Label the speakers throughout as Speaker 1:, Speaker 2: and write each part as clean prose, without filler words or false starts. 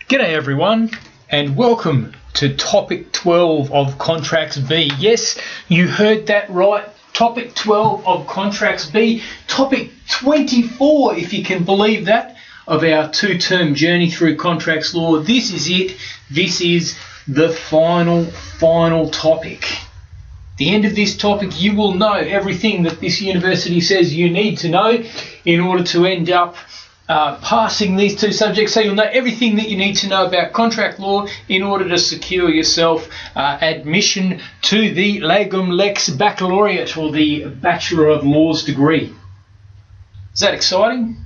Speaker 1: G'day everyone, and welcome to topic 12 of Contracts B. Yes, you heard that right. Topic 12 of Contracts B. Topic 24, if you can believe that, of our two-term journey through contracts law. This is it. This is the final topic. The end of this topic, you will know everything that this university says you need to know in order to end up passing these two subjects. So you'll know everything that you need to know about contract law in order to secure yourself admission to the Legum Lex Baccalaureate, or the Bachelor of Laws degree. Is that exciting?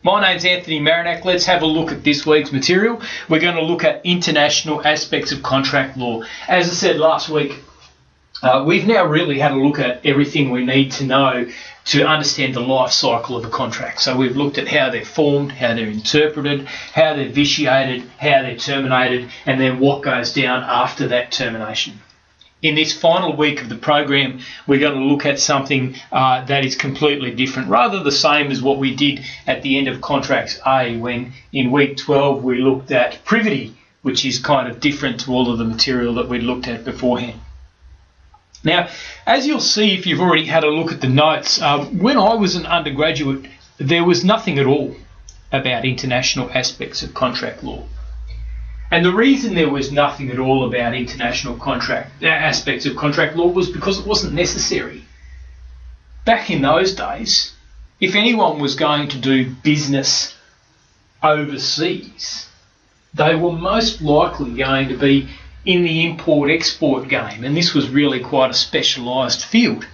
Speaker 1: My name's Anthony Marinac. Let's have a look at this week's material. We're going to look at international aspects of contract law. As I said last week, we've now really had a look at everything we need to know to understand the life cycle of a contract. So we've looked at how they're formed, how they're interpreted, how they're vitiated, how they're terminated, and then what goes down after that termination. In this final week of the program, we're going to look at something that is completely different, rather the same as what we did at the end of Contracts A, when in week 12 we looked at privity, which is kind of different to all of the material that we looked at beforehand. Now, as you'll see if you've already had a look at the notes, when I was an undergraduate, there was nothing at all about international aspects of contract law. And the reason there was nothing at all about international aspects of contract law was because it wasn't necessary. Back in those days, if anyone was going to do business overseas, they were most likely going to be in the import-export game, and this was really quite a specialised field.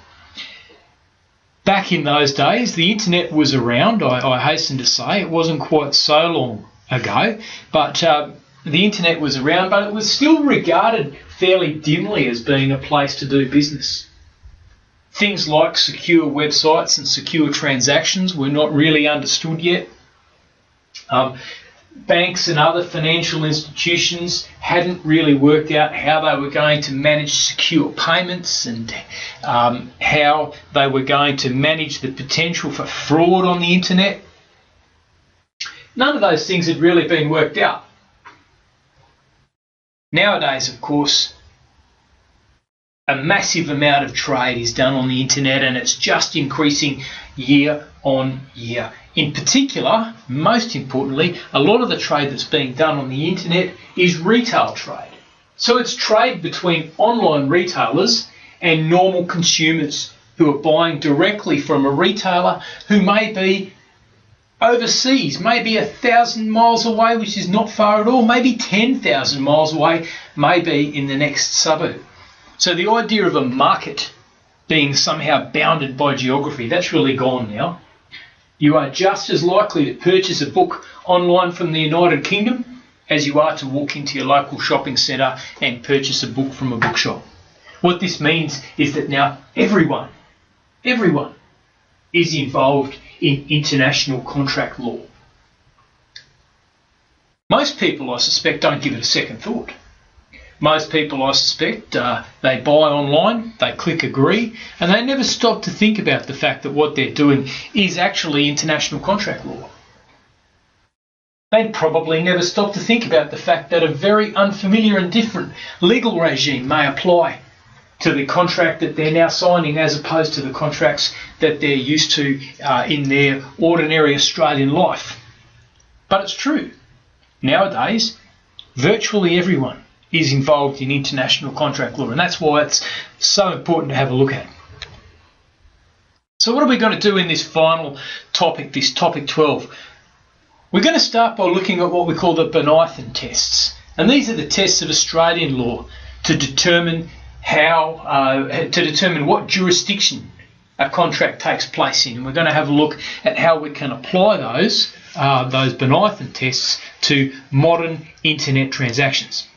Speaker 1: Back in those days, the internet was around, I hasten to say. It wasn't quite so long ago, but the internet was around, but it was still regarded fairly dimly as being a place to do business. Things like secure websites and secure transactions were not really understood yet. Banks and other financial institutions hadn't really worked out how they were going to manage secure payments and how they were going to manage the potential for fraud on the internet. None of those things had really been worked out. Nowadays, of course, a massive amount of trade is done on the internet, and it's just increasing year on year. In particular, most importantly, a lot of the trade that's being done on the internet is retail trade. So it's trade between online retailers and normal consumers who are buying directly from a retailer who may be overseas, maybe 1,000 miles away, which is not far at all, maybe 10,000 miles away, maybe in the next suburb. So the idea of a market being somehow bounded by geography, that's really gone now. You are just as likely to purchase a book online from the United Kingdom as you are to walk into your local shopping centre and purchase a book from a bookshop. What this means is that now everyone is involved in international contract law. Most people, I suspect, don't give it a second thought. Most people, I suspect, they buy online, they click agree, and they never stop to think about the fact that what they're doing is actually international contract law. They'd probably never stop to think about the fact that a very unfamiliar and different legal regime may apply to the contract that they're now signing as opposed to the contracts that they're used to in their ordinary Australian life. But it's true. Nowadays, virtually everyone is involved in international contract law, and that's why it's so important to have a look at. So what are we going to do in this final topic, this topic 12? We're going to start by looking at what we call the Bonython tests, and these are the tests of Australian law to determine what jurisdiction a contract takes place in, and we're going to have a look at how we can apply those Bonython tests to modern internet transactions.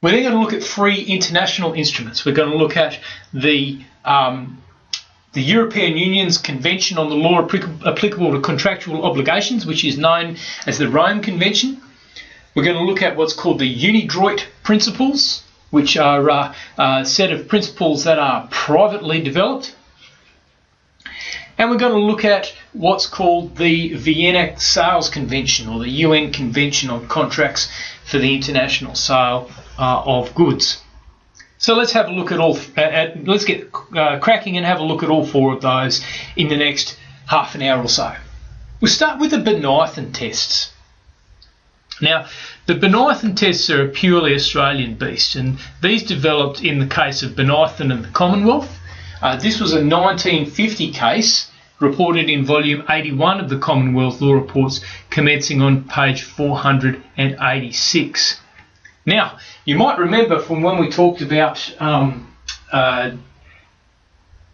Speaker 1: We're then going to look at three international instruments. We're going to look at the European Union's Convention on the Law Applicable to Contractual Obligations, which is known as the Rome Convention. We're going to look at what's called the UNIDROIT Principles, which are a set of principles that are privately developed. And we're going to look at what's called the Vienna Sales Convention, or the UN Convention on Contracts for the International Sale of Goods. So let's have a look at all. Let's get cracking and have a look at all four of those in the next half an hour or so. We'll start with the Bonython tests. Now, the Bonython tests are a purely Australian beast, and these developed in the case of Bonython and the Commonwealth. This was a 1950 case reported in volume 81 of the Commonwealth Law Reports, commencing on page 486. Now, you might remember from when we talked about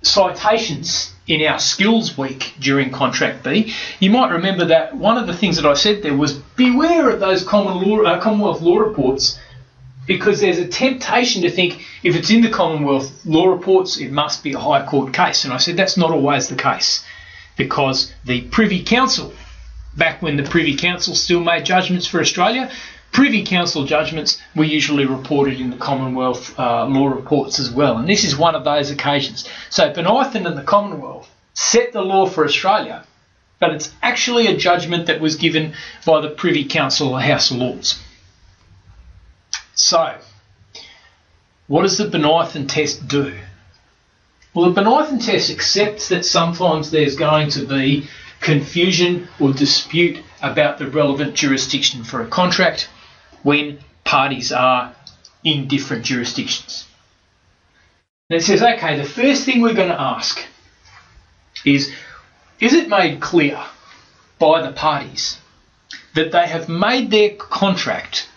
Speaker 1: citations in our skills week during Contract B, you might remember that one of the things that I said there was beware of those Commonwealth Law Reports, because there's a temptation to think if it's in the Commonwealth Law Reports, it must be a High Court case. And I said that's not always the case, because the Privy Council, back when the Privy Council still made judgments for Australia, Privy Council judgments were usually reported in the Commonwealth Law Reports as well. And this is one of those occasions. So Bonython and the Commonwealth set the law for Australia, but it's actually a judgment that was given by the Privy Council or House of Lords. So, what does the Bonython test do? Well, the Bonython test accepts that sometimes there's going to be confusion or dispute about the relevant jurisdiction for a contract when parties are in different jurisdictions. And it says, okay, the first thing we're going to ask is it made clear by the parties that they have made their contract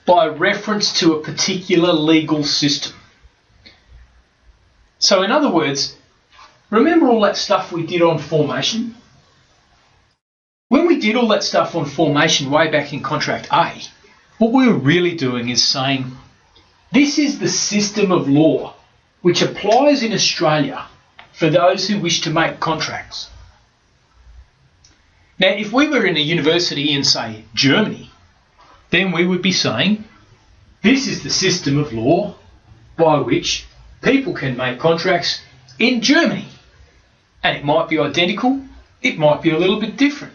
Speaker 1: by reference to a particular legal system? So in other words, remember all that stuff we did on formation? When we did all that stuff on formation way back in Contract A, what we were really doing is saying, this is the system of law which applies in Australia for those who wish to make contracts. Now, if we were in a university in, say, Germany, then we would be saying, this is the system of law by which people can make contracts in Germany. And it might be identical, it might be a little bit different.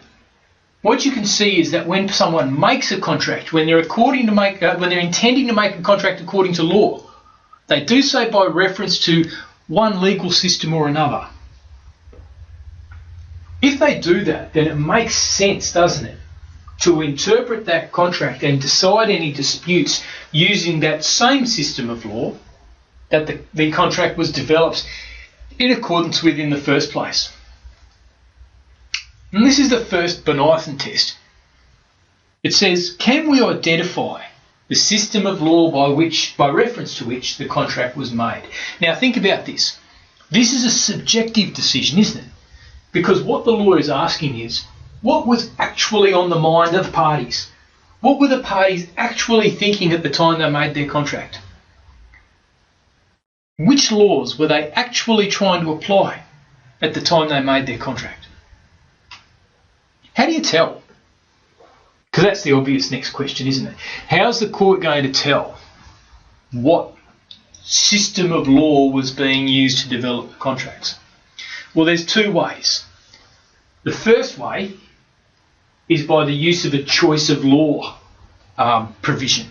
Speaker 1: What you can see is that when someone makes a contract, when they're intending to make a contract according to law, they do so by reference to one legal system or another. If they do that, then it makes sense, doesn't it, to interpret that contract and decide any disputes using that same system of law that the contract was developed in accordance with in the first place. And this is the first Bonython test. It says, can we identify the system of law by reference to which the contract was made? Now think about this. This is a subjective decision, isn't it? Because what the law is asking is, what was actually on the mind of the parties? What were the parties actually thinking at the time they made their contract? Which laws were they actually trying to apply at the time they made their contract? How do you tell? Because that's the obvious next question, isn't it? How's the court going to tell what system of law was being used to develop the contracts? Well, there's two ways. The first way is by the use of a choice of law provision.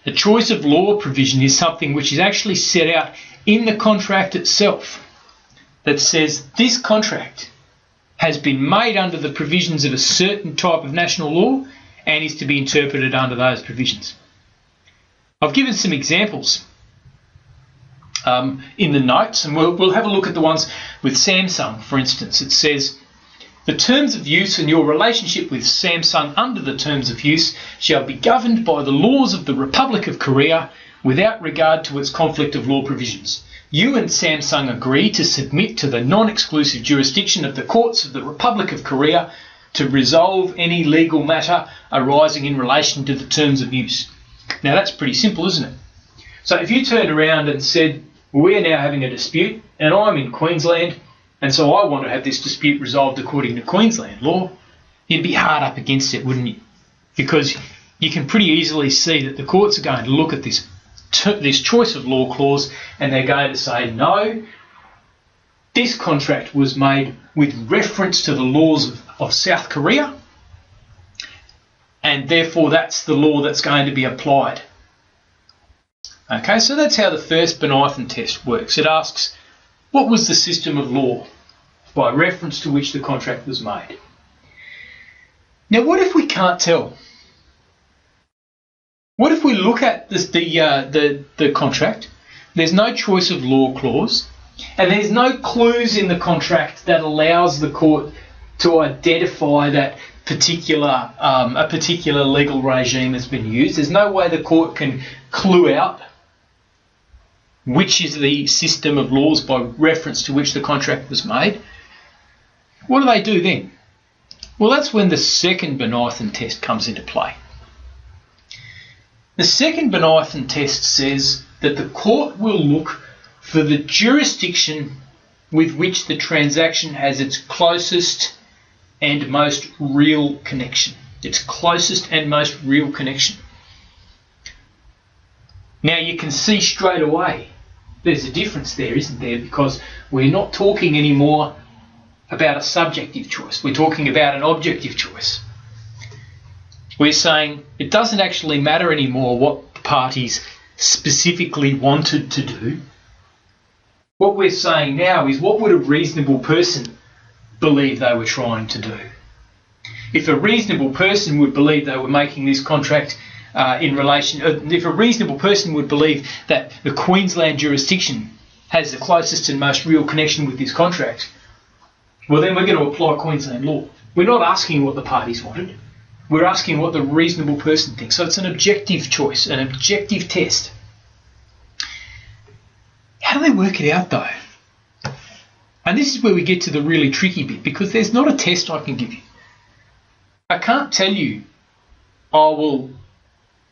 Speaker 1: A choice of law provision is something which is actually set out in the contract itself that says this contract has been made under the provisions of a certain type of national law and is to be interpreted under those provisions. I've given some examples in the notes, and we'll have a look at the ones with Samsung, for instance. It says, the terms of use and your relationship with Samsung under the terms of use shall be governed by the laws of the Republic of Korea without regard to its conflict of law provisions. You and Samsung agree to submit to the non-exclusive jurisdiction of the courts of the Republic of Korea to resolve any legal matter arising in relation to the terms of use. Now that's pretty simple, isn't it? So if you turned around and said, we're now having a dispute and I'm in Queensland and so I want to have this dispute resolved according to Queensland law, you'd be hard up against it, wouldn't you? Because you can pretty easily see that the courts are going to look at this choice of law clause and they're going to say, no, this contract was made with reference to the laws of South Korea, and therefore that's the law that's going to be applied. Okay, so that's how the first Bonython test works. It asks, what was the system of law by reference to which the contract was made? Now, what if we can't tell? What if we look at the contract, there's no choice of law clause, and there's no clues in the contract that allows the court to identify that a particular legal regime has been used. There's no way the court can clue out which is the system of laws by reference to which the contract was made. What do they do then? Well, that's when the second Bonython test comes into play. The second Bonython test says that the court will look for the jurisdiction with which the transaction has its closest and most real connection. Its closest and most real connection. Now you can see straight away there's a difference there, isn't there? Because we're not talking anymore about a subjective choice. We're talking about an objective choice. We're saying it doesn't actually matter anymore what the parties specifically wanted to do. What we're saying now is, what would a reasonable person believe they were trying to do? If a reasonable person would believe they were making this contract if a reasonable person would believe that the Queensland jurisdiction has the closest and most real connection with this contract, well, then we're going to apply Queensland law. We're not asking what the parties wanted. We're asking what the reasonable person thinks. So it's an objective choice, an objective test. How do they work it out, though? And this is where we get to the really tricky bit, because there's not a test I can give you. I can't tell you, oh, well,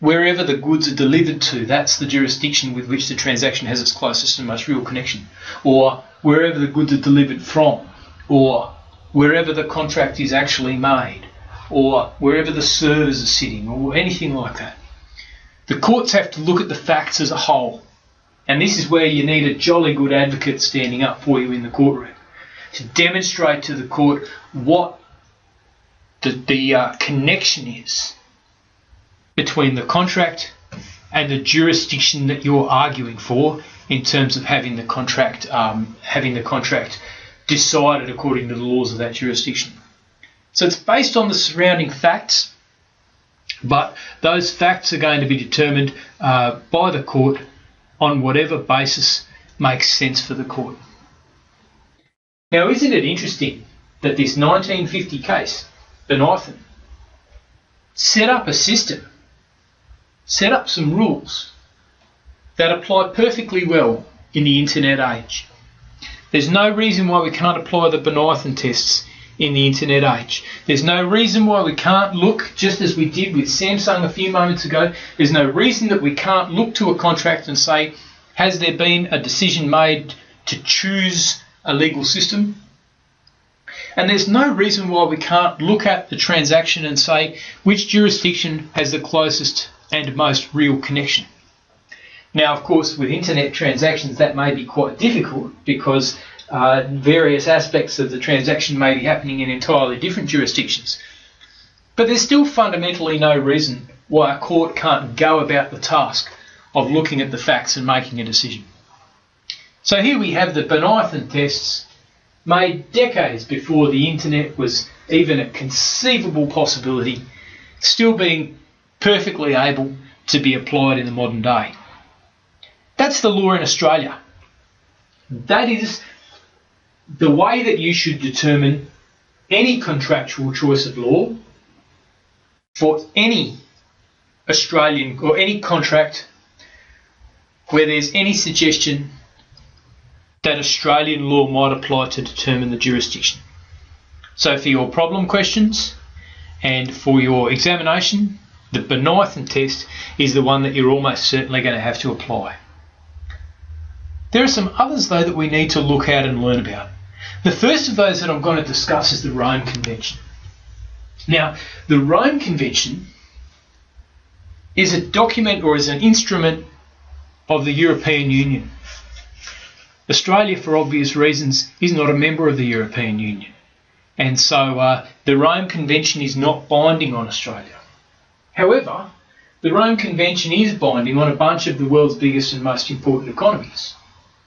Speaker 1: wherever the goods are delivered to, that's the jurisdiction with which the transaction has its closest and most real connection. Or wherever the goods are delivered from, or wherever the contract is actually made, or wherever the servers are sitting, or anything like that. The courts have to look at the facts as a whole. And this is where you need a jolly good advocate standing up for you in the courtroom to demonstrate to the court what the connection is between the contract and the jurisdiction that you're arguing for in terms of having the contract decided according to the laws of that jurisdiction. So it's based on the surrounding facts, but those facts are going to be determined by the court on whatever basis makes sense for the court. Now, isn't it interesting that this 1950 case, Bonython, set up a system, set up some rules that apply perfectly well in the internet age. There's no reason why we can't apply the Bonython tests in the internet age. There's no reason why we can't look, just as we did with Samsung a few moments ago, there's no reason that we can't look to a contract and say, has there been a decision made to choose a legal system? And there's no reason why we can't look at the transaction and say, which jurisdiction has the closest and most real connection? Now, of course, with internet transactions, that may be quite difficult because various aspects of the transaction may be happening in entirely different jurisdictions. But there's still fundamentally no reason why a court can't go about the task of looking at the facts and making a decision. So here we have the Bonython tests made decades before the internet was even a conceivable possibility, still being perfectly able to be applied in the modern day. That's the law in Australia. That is the way that you should determine any contractual choice of law for any Australian or any contract where there's any suggestion that Australian law might apply to determine the jurisdiction. So for your problem questions and for your examination, the Bonython test is the one that you're almost certainly going to have to apply. There are some others, though, that we need to look at and learn about. The first of those that I'm going to discuss is the Rome Convention. Now, the Rome Convention is a document or is an instrument of the European Union. Australia, for obvious reasons, is not a member of the European Union. And so the Rome Convention is not binding on Australia. However, the Rome Convention is binding on a bunch of the world's biggest and most important economies.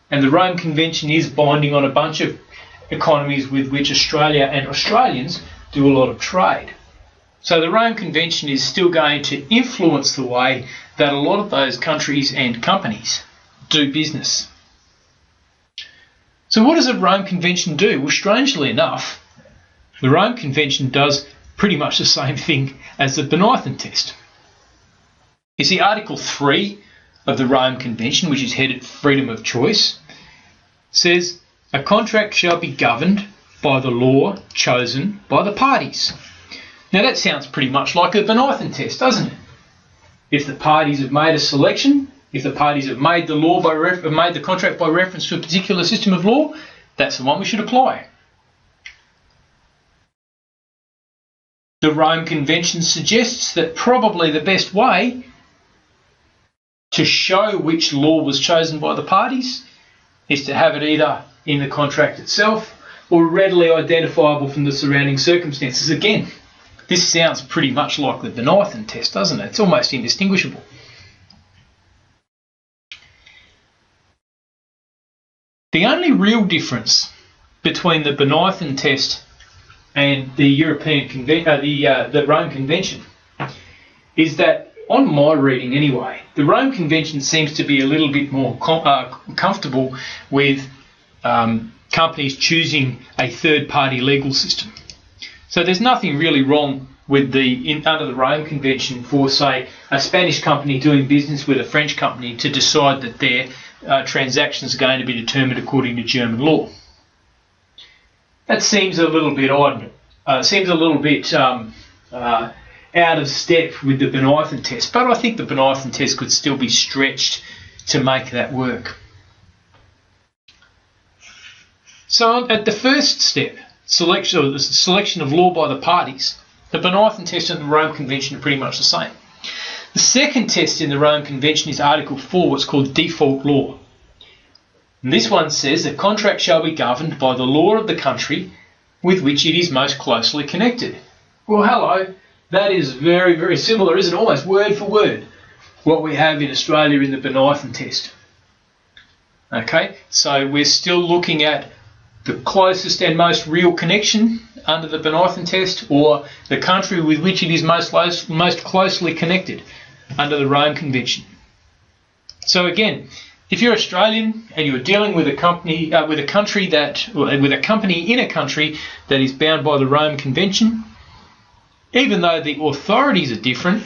Speaker 1: And the Rome Convention is binding on a bunch of economies with which Australia and Australians do a lot of trade. So the Rome Convention is still going to influence the way that a lot of those countries and companies do business. So what does the Rome Convention do? Well, strangely enough, the Rome Convention does pretty much the same thing as the Bonython test. You see, Article 3 of the Rome Convention, which is headed Freedom of Choice, says a contract shall be governed by the law chosen by the parties. Now that sounds pretty much like a Bonython test, doesn't it? If the parties have made a selection, if the parties have made the law made the contract by reference to a particular system of law, that's the one we should apply. The Rome Convention suggests that probably the best way to show which law was chosen by the parties is to have it either in the contract itself or readily identifiable from the surrounding circumstances. Again, this sounds pretty much like the Bonython test, doesn't it? It's almost indistinguishable. The only real difference between the Bonython test and the the Rome Convention is that, on my reading anyway, the Rome Convention seems to be a little bit more comfortable with companies choosing a third-party legal system. So there's nothing really wrong with under the Rome Convention for, say, a Spanish company doing business with a French company to decide that their transactions are going to be determined according to German law. That seems a little bit odd. Seems a little bit out of step with the Bonython test, but I think the Bonython test could still be stretched to make that work. So at the first step, selection of law by the parties, the Bonython test and the Rome Convention are pretty much the same. The second test in the Rome Convention is Article 4, what's called default law. And this one says that contract shall be governed by the law of the country with which it is most closely connected. Well, hello, that is very, very similar, isn't it? Almost word for word what we have in Australia in the Bonython test. Okay, so we're still looking at the closest and most real connection under the Bonython test, or the country with which it is most closely connected under the Rome Convention. So again, if you're Australian and you're dealing with a company in a country that is bound by the Rome Convention, even though the authorities are different,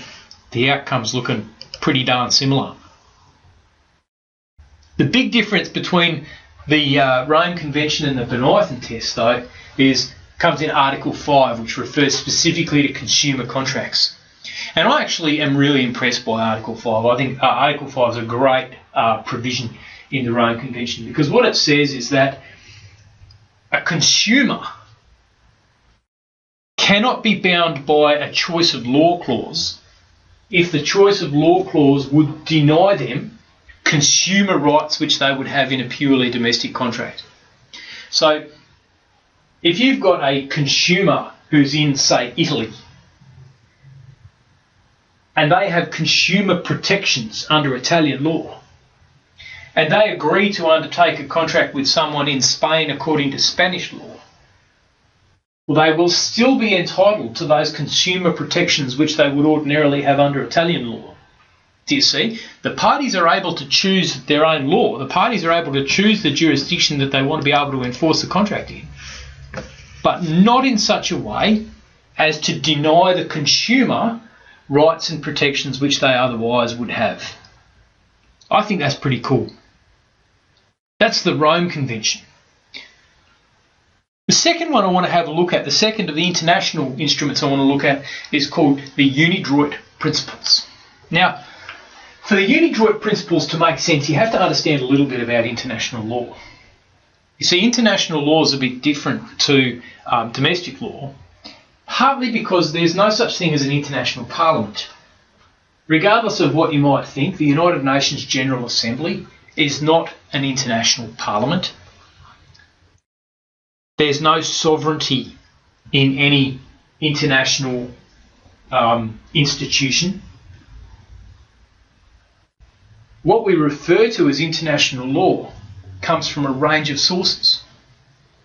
Speaker 1: the outcome's looking pretty darn similar. The big difference between the Rome Convention and the Bonython test, though, comes in Article 5, which refers specifically to consumer contracts. And I actually am really impressed by Article 5. I think Article 5 is a great provision in the Rome Convention, because what it says is that a consumer cannot be bound by a choice of law clause if the choice of law clause would deny them consumer rights which they would have in a purely domestic contract. So if you've got a consumer who's in, say, Italy, and they have consumer protections under Italian law, and they agree to undertake a contract with someone in Spain according to Spanish law, well, they will still be entitled to those consumer protections which they would ordinarily have under Italian law. Do you see? The parties are able to choose their own law. The parties are able to choose the jurisdiction that they want to be able to enforce the contract in, but not in such a way as to deny the consumer rights and protections which they otherwise would have. I think that's pretty cool. That's the Rome Convention. The second one I want to have a look at, the second of the international instruments I want to look at, is called the UNIDROIT Principles. Now, for the UNIDROIT Principles to make sense, you have to understand a little bit about international law. You see, international law is a bit different to domestic law, partly because there's no such thing as an international parliament. Regardless of what you might think, the United Nations General Assembly is not an international parliament. There's no sovereignty in any international institution. What we refer to as international law comes from a range of sources.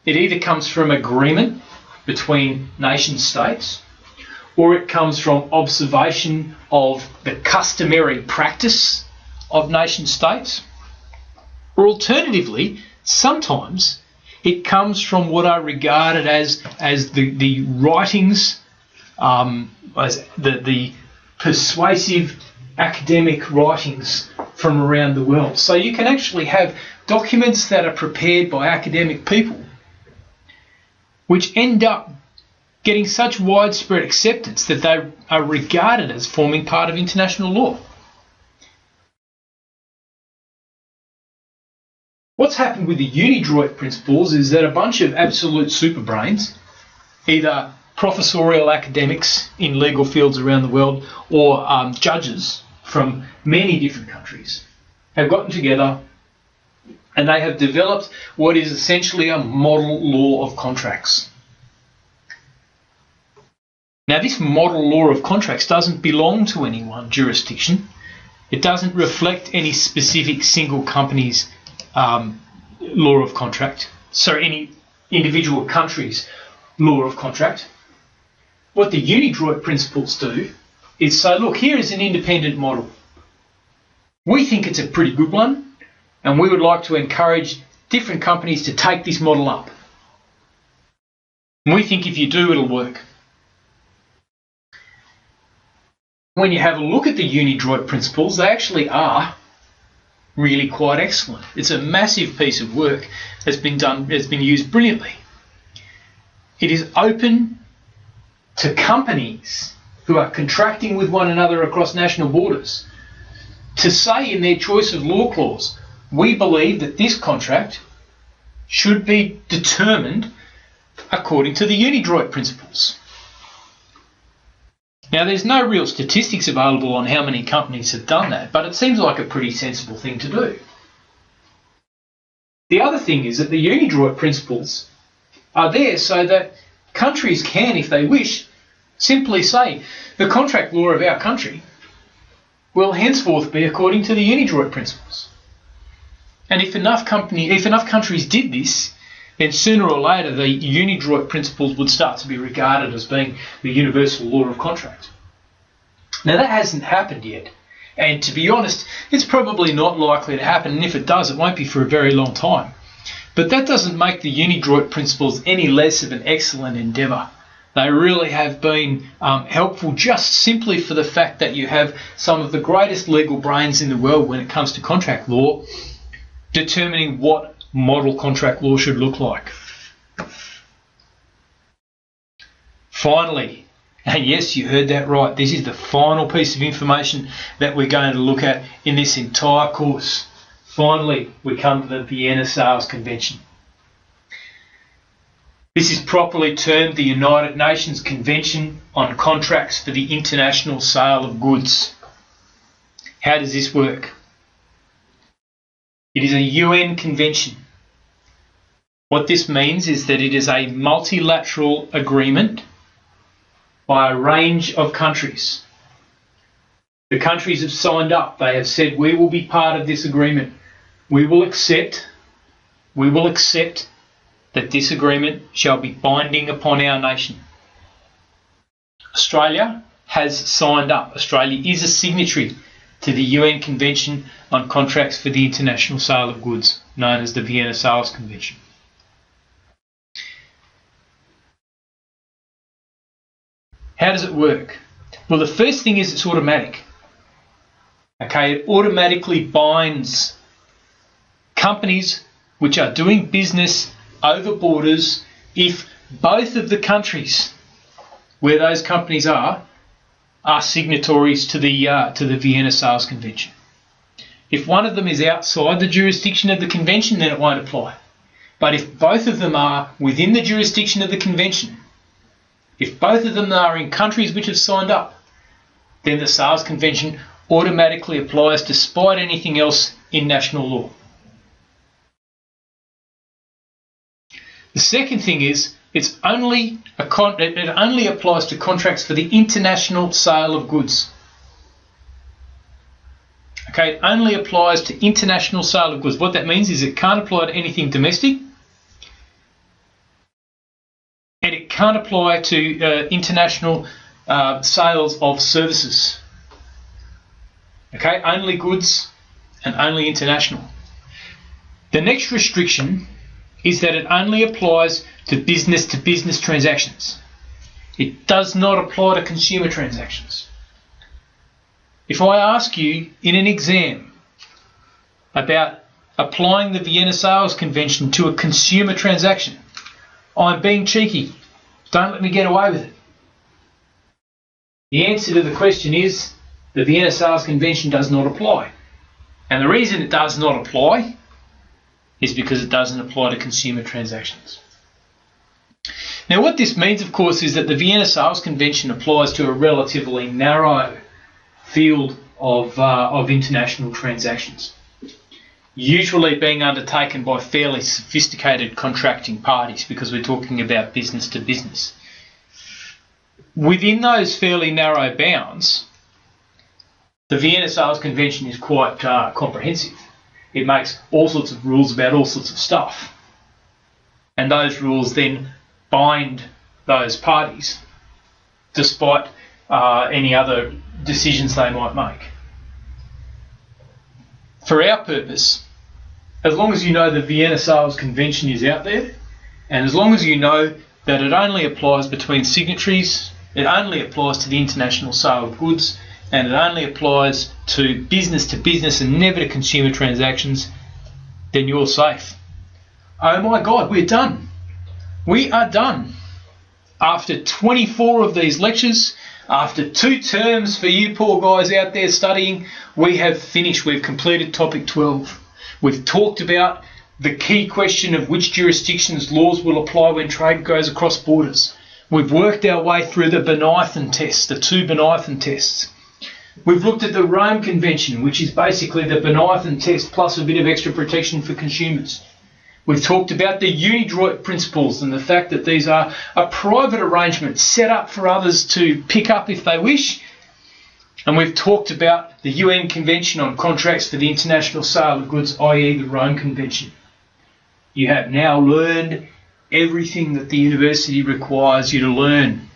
Speaker 1: It either comes from agreement between nation states, or it comes from observation of the customary practice of nation states, or alternatively, sometimes it comes from what are regarded as the writings, as the persuasive academic writings from around the world. So you can actually have documents that are prepared by academic people which end up getting such widespread acceptance that they are regarded as forming part of international law. What's happened with the UNIDROIT Principles is that a bunch of absolute superbrains, either professorial academics in legal fields around the world or judges from many different countries, have gotten together and they have developed what is essentially a model law of contracts. Now, this model law of contracts doesn't belong to any one jurisdiction. It doesn't reflect any specific single company's law of contract, any individual country's law of contract. What the UNIDROIT Principles do is say, look, here is an independent model. We think it's a pretty good one, and we would like to encourage different companies to take this model up. And we think if you do, it'll work. When you have a look at the UNIDROIT Principles, they actually are really quite excellent. It's a massive piece of work that's been done, it's been used brilliantly. It is open to companies who are contracting with one another across national borders to say in their choice of law clause, we believe that this contract should be determined according to the UNIDROIT Principles. Now, there's no real statistics available on how many companies have done that, but it seems like a pretty sensible thing to do. The other thing is that the UNIDROIT Principles are there so that countries can, if they wish, simply say the contract law of our country will henceforth be according to the UNIDROIT Principles. And if enough countries did this, then sooner or later the UNIDROIT Principles would start to be regarded as being the universal law of contract. Now, that hasn't happened yet, and to be honest, it's probably not likely to happen, and if it does, it won't be for a very long time. But that doesn't make the UNIDROIT Principles any less of an excellent endeavour. They really have been helpful just simply for the fact that you have some of the greatest legal brains in the world when it comes to contract law determining what model contract law should look like. Finally, and yes, you heard that right, this is the final piece of information that we're going to look at in this entire course. Finally, we come to the Vienna Sales Convention. This is properly termed the United Nations Convention on Contracts for the International Sale of Goods. How does this work? It is a UN convention. What this means is that it is a multilateral agreement by a range of countries. The countries have signed up. They have said, we will be part of this agreement. We will accept that this agreement shall be binding upon our nation. Australia has signed up. Australia is a signatory to the UN Convention on Contracts for the International Sale of Goods, known as the Vienna Sales Convention. How does it work? Well, the first thing is it's automatic. Okay, it automatically binds companies which are doing business over borders if both of the countries where those companies are signatories to the Vienna Sales Convention. If one of them is outside the jurisdiction of the convention, then it won't apply. But if both of them are within the jurisdiction of the convention, if both of them are in countries which have signed up, then the Sales Convention automatically applies despite anything else in national law. The second thing is it only applies to contracts for the international sale of goods. Okay, it only applies to international sale of goods. What that means is it can't apply to anything domestic, and it can't apply to international sales of services. Okay, only goods and only international. The next restriction is that it only applies to business transactions. It does not apply to consumer transactions. If I ask you in an exam about applying the Vienna Sales Convention to a consumer transaction, I'm being cheeky. Don't let me get away with it. The answer to the question is the Vienna Sales Convention does not apply. And the reason it does not apply is because it doesn't apply to consumer transactions. Now what this means, of course, is that the Vienna Sales Convention applies to a relatively narrow field of international transactions, usually being undertaken by fairly sophisticated contracting parties because we're talking about business to business. Within those fairly narrow bounds, the Vienna Sales Convention is quite comprehensive. It makes all sorts of rules about all sorts of stuff. And those rules then bind those parties despite any other decisions they might make. For our purpose, as long as you know the Vienna Sales Convention is out there, and as long as you know that it only applies between signatories, it only applies to the international sale of goods, and it only applies to business and never to consumer transactions, then you're safe. Oh my God, we're done. We are done. After 24 of these lectures, after 2 terms for you poor guys out there studying, we have finished. We've completed topic 12. We've talked about the key question of which jurisdictions laws will apply when trade goes across borders. We've worked our way through the Bonython tests, the 2 Bonython tests. We've looked at the Rome Convention, which is basically the Bonython test plus a bit of extra protection for consumers. We've talked about the UNIDROIT Principles and the fact that these are a private arrangement set up for others to pick up if they wish. And we've talked about the UN Convention on Contracts for the International Sale of Goods, i.e. the Rome Convention. You have now learned everything that the university requires you to learn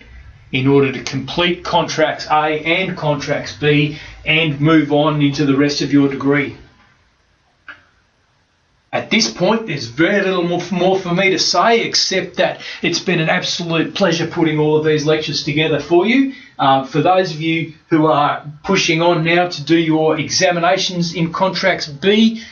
Speaker 1: in order to complete Contracts A and Contracts B and move on into the rest of your degree. At this point, there's very little more for me to say, except that it's been an absolute pleasure putting all of these lectures together for you. For those of you who are pushing on now to do your examinations in Contracts B,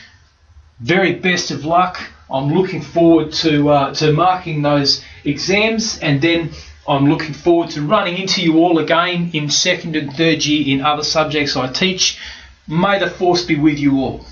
Speaker 1: very best of luck. I'm looking forward to marking those exams, and then I'm looking forward to running into you all again in 2nd and 3rd year in other subjects I teach. May the force be with you all.